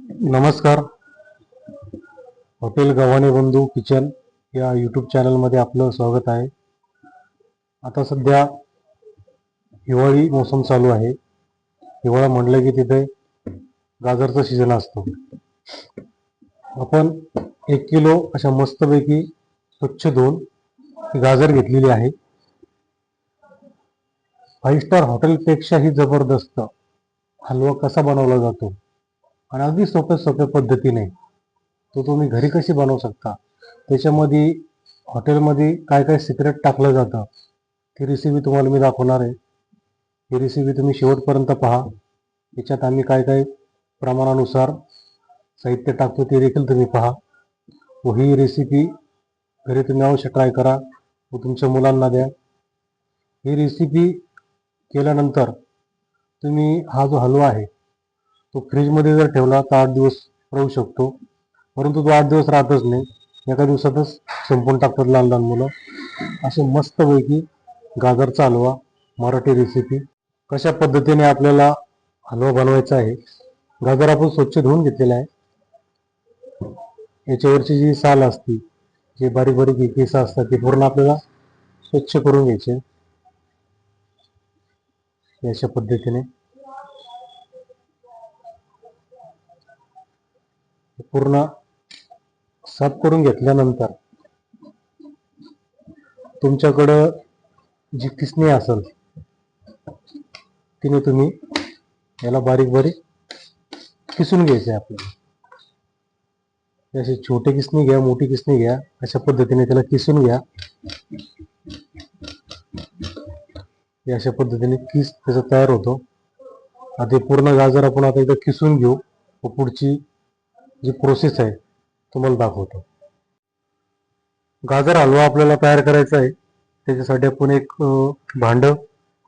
नमस्कार. हॉटेल गव्हाणे बंधू किचन या यूट्यूब चॅनलमध्ये आपलं स्वागत आहे. आता सध्या हिवाळी मोसम चालू आहे. हिवाळा म्हटलं की तिथे गाजरचा सीझन असतो. आपण 1 किलो अशा मस्तपैकी स्वच्छ धुवून गाजर घेतलेली आहे. 5 स्टार हॉटेलपेक्षाही जबरदस्त हलवा कसा बनवला जातो आणि अगदी सोप्या पद्धतीने तो तुम्ही घरी कशी बनवू शकता, त्याच्यामध्ये हॉटेलमध्ये काय काय सिक्रेट टाकलं जातं ती रेसिपी तुम्हाला मी दाखवणार आहे. ही रेसिपी तुम्ही शेवटपर्यंत पहा. याच्यात आम्ही काय काय प्रमाणानुसार साहित्य टाकतो ते देखील तुम्ही पहा व ही रेसिपी घरी तुम्ही अवश्य ट्राय करा व तुमच्या मुलांना द्या. ही रेसिपी केल्यानंतर तुम्ही हा जो हलवा आहे तो फ्रीजमध्ये जर ठेवला तर 8 दिवस राहू शकतो, परंतु तो 8 दिवस राहतच नाही. एका दिवसातच संपून टाकतात लहान लहान मुलं. असे मस्तपैकी गाजरचा हलवा मराठी रेसिपी कशा पद्धतीने आपल्याला हलवा बनवायचा आहे. गाजर आपण स्वच्छ धुवून घेतलेला आहे. याच्यावरची जी साल असते, जे बारीक बारीक केस असतात ते पूर्ण आपल्याला स्वच्छ करून घ्यायचे. अशा पद्धतीने पूर्ण साफ करून घेतल्यानंतर तुमच्याकडं जी किसणी असेल तिने तुम्ही याला बारीक बारीक किसून घ्यायचे. आपल्याला अशी छोटी किसणी घ्या, मोठी किसणी घ्या, अशा पद्धतीने त्याला किसून घ्या. अशा पद्धतीने किस त्याचा तयार होतो. आता पूर्ण गाजर आपण आता एकदा किसून घेऊ व पुढची जी प्रोसेस आहे तुम्हाला दाखवतो. गाजर हलवा आपल्याला तयार करायचा आहे. त्याच्यासाठी आपण एक भांड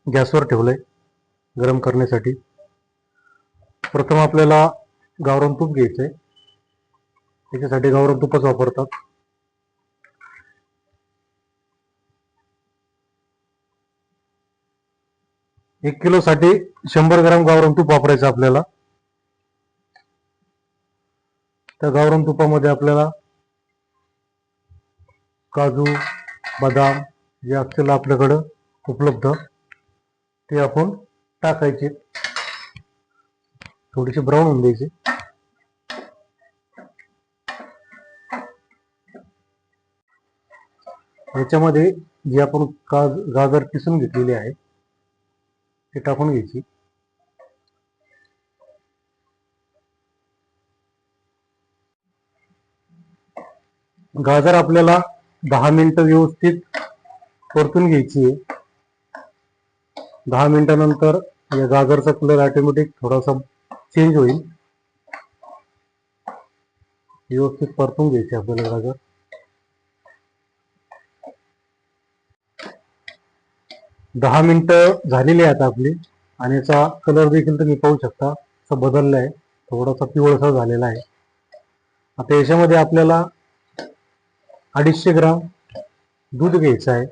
गॅसवर ठेवलंय गरम करण्यासाठी. प्रथम आपल्याला गावरान तूप घ्यायचंय. त्याच्यासाठी गावरान तुपच वापरतात. एक किलो साठी 100 ग्राम गावरान तूप वापरायचं आपल्याला. त्या गावरान तुपामध्ये आपल्याला काजू, बदाम जे असतील आपल्याकडं उपलब्ध ते आपण टाकायचे. थोडेसे ब्राऊन होऊन द्यायचे. याच्यामध्ये जे आपण गाजर किसून घेतलेले आहे ते टाकून घ्यायची. गाजर आपल्याला 10 मिनिटं व्यवस्थित परतून घ्यायची आहे. 10 मिनिटानंतर या गाजरचा कलर ऑटोमॅटिक थोडासा चेंज होईल. व्यवस्थित परतून घ्यायचे आपल्याला गाजर. 10 मिनिटं झालेली आहेत आपली आणि याचा कलर देखील तुम्ही पाहू शकता असा बदलला आहे, थोडासा पिवळसर झालेला आहे. आता याच्यामध्ये आपल्याला 250 ग्राम दूध घ्यायचं आहे.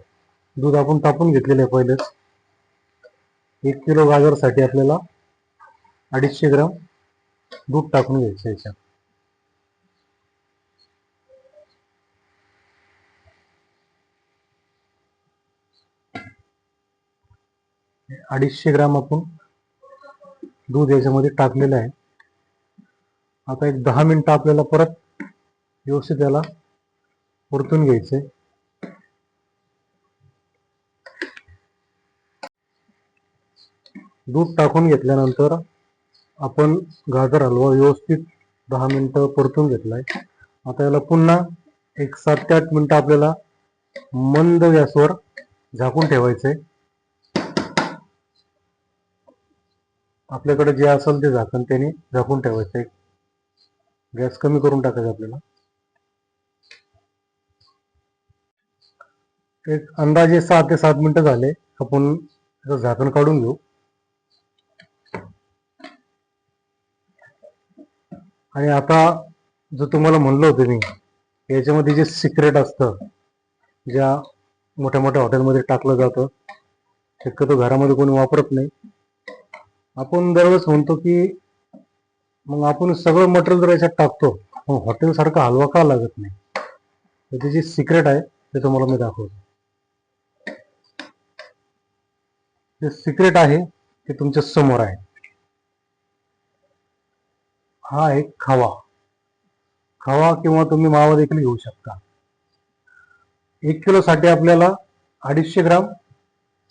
दूध आपण तापून घेतलेलं आहे पहिलेच. 1 किलो गाजरसाठी आपल्याला 250 ग्राम दूध टाकून घ्यायचं याच्यात. $250 आपण दूध याच्यामध्ये टाकलेलं आहे. आता एक 10 मिनिटं आपल्याला परत व्यवस्थित याला परतून घ्यायचंय. दूध टाकून घेतल्यानंतर आपण गाजर हलवा व्यवस्थित 10 मिनिटं परतून घेतलाय. आता याला पुन्हा एक 7 ते 8 मिनिटं आपल्याला मंद गॅसवर झाकून ठेवायचंय. आपल्याकडे जे असेल ते झाकण त्याने झाकून ठेवायचंय. गॅस कमी करून टाकायचा आपल्याला. एक अंदाजे 6 ते 7 मिनिटं झाले. आपण त्याचं झाकण काढून घेऊ. आणि आता जो तुम्हाला म्हणलं होतं मी, याच्यामध्ये जे सिक्रेट असतं, ज्या मोठ्या मोठ्या हॉटेलमध्ये टाकलं जातं, शक्यतो घरामध्ये कोणी वापरत नाही. आपण दरवेळेस म्हणतो की मग आपण सगळं मटेरियल जर याच्यात टाकतो मग हॉटेल सारखा हलवा का लागत नाही? तर त्याची सिक्रेट आहे ते तुम्हाला मी दाखवतो. ते सिक्रेट आहे ते तुमच्या समोर आहे. हा एक खवा किंवा तुम्ही मावा देखील घेऊ शकता. 1 किलो साठी आपल्याला 250 ग्राम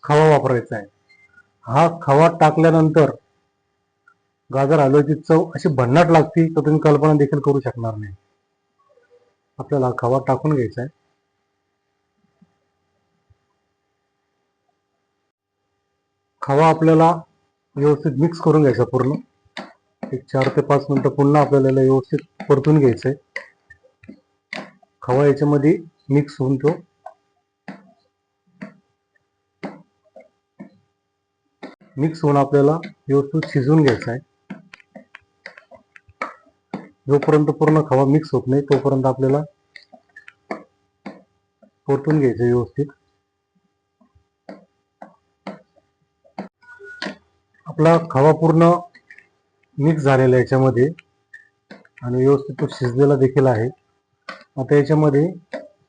खवा वापरायचा आहे. हा खवा टाकल्यानंतर गाजर हलव्याची चव अशी भन्नाट लागते तर तुम्ही कल्पना देखील करू शकणार नाही. आपल्याला हा खवा टाकून घ्यायचा आहे. खवा आपल्याला व्यवस्थित मिक्स करून घ्यायचा पूर्ण. एक 4 ते 5 मिनिटं पुन्हा आपल्याला व्यवस्थित परतून घ्यायचंय. खवा याच्यामध्ये मिक्स होऊन तो मिक्स होऊन आपल्याला व्यवस्थित शिजवून घ्यायचा आहे. जोपर्यंत पूर्ण खवा मिक्स होत नाही तोपर्यंत आपल्याला परतून घ्यायचं व्यवस्थित. आपला खवा पूर्ण मिक्स झालेला आहे याच्यामध्ये आणि व्यवस्थित तो शिजलेला देखील आहे. आता याच्यामध्ये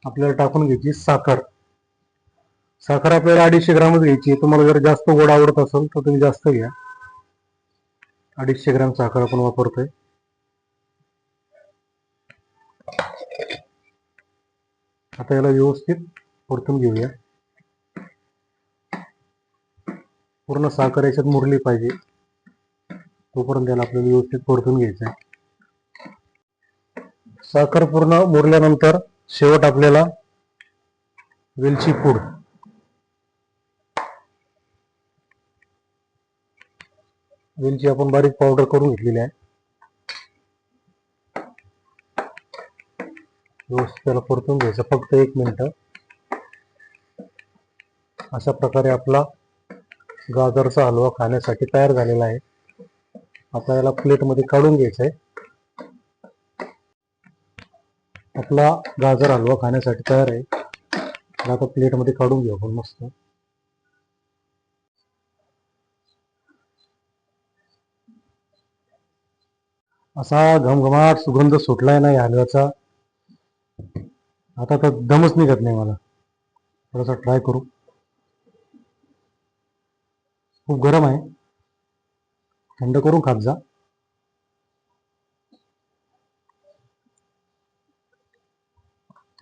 आपल्याला टाकून घ्यायची साखर. साखर आपल्याला 250 ग्रामच घ्यायची. तुम्हाला जर जास्त गोड आवडत असेल तर तुम्ही जास्त घ्या. 250 ग्राम साखर आपण वापरतोय. आता याला व्यवस्थित परतून घेऊया. पूर्ण साखर याच्यात मुरली पाहिजे तोपर्यंत याला आपल्याला व्यवस्थित परतून घ्यायचं आहे. साखर पूर्ण मुरल्यानंतर शेवट आपल्याला वेलची पूड, वेलची आपण बारीक पावडर करून घेतलेली आहे. व्यवस्थित त्याला परतून घ्यायचं फक्त 1 मिनिट. अशा प्रकारे आपला गाजरचा हलवा खाण्यासाठी तयार झालेला आहे. आता याला प्लेटमध्ये काढून घ्यायचा आहे. आपला गाजर हलवा खाण्यासाठी तयार आहे. आता प्लेटमध्ये काढून घेऊ आपण मस्त. असा घमघमाट सुगंध सुटलाय ना या हलव्याचा. आता तर दमच निघत नाही मला. थोडासा ट्राय करू. खूप गरम आहे, थंड करून खात जा.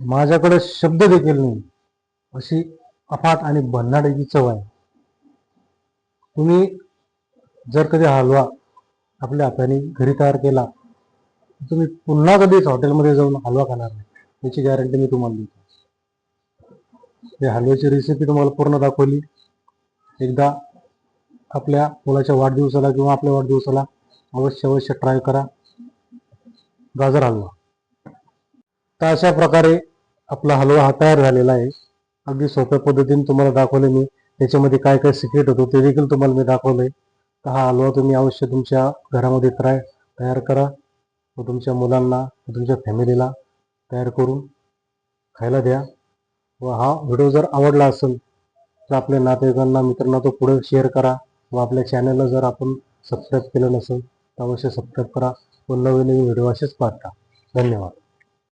माझ्याकडे शब्द देखील नाही अशी अफाट आणि भन्नाट याची चव आहे. तुम्ही जर कधी हलवा आपल्या हाताने घरी तयार केला तुम्ही पुन्हा कधीच हॉटेलमध्ये जाऊन हलवा खाणार नाही याची गॅरंटी मी तुम्हाला देतो. या हलव्याची रेसिपी तुम्हाला पूर्ण दाखवली. एकदा आपल्या मुलाच्या वाढदिवसाला किंवा आपल्या वाढदिवसाला अवश्य ट्राय करा गाजर हलवा. तर अशा प्रकारे आपला हलवा हा तयार झालेला आहे. अगदी सोप्या पद्धतीने तुम्हाला दाखवले मी. त्याच्यामध्ये काय काय सिक्रेट होतो ते देखील तुम्हाला मी दाखवलंय. तर हा हलवा तुम्ही अवश्य तुमच्या घरामध्ये तयार करा व तुमच्या मुलांना तुमच्या फॅमिलीला तयार करून खायला द्या. व हा व्हिडिओ जर आवडला असेल तर आपल्या नातेवाईकांना मित्रांना तो पुढे शेअर करा. व आपल्या चॅनलला जर आपण सबस्क्राईब केलं नसेल तर अवश्य सबस्क्राईब करा व नवीन व्हिडिओ असेच पाहता. धन्यवाद.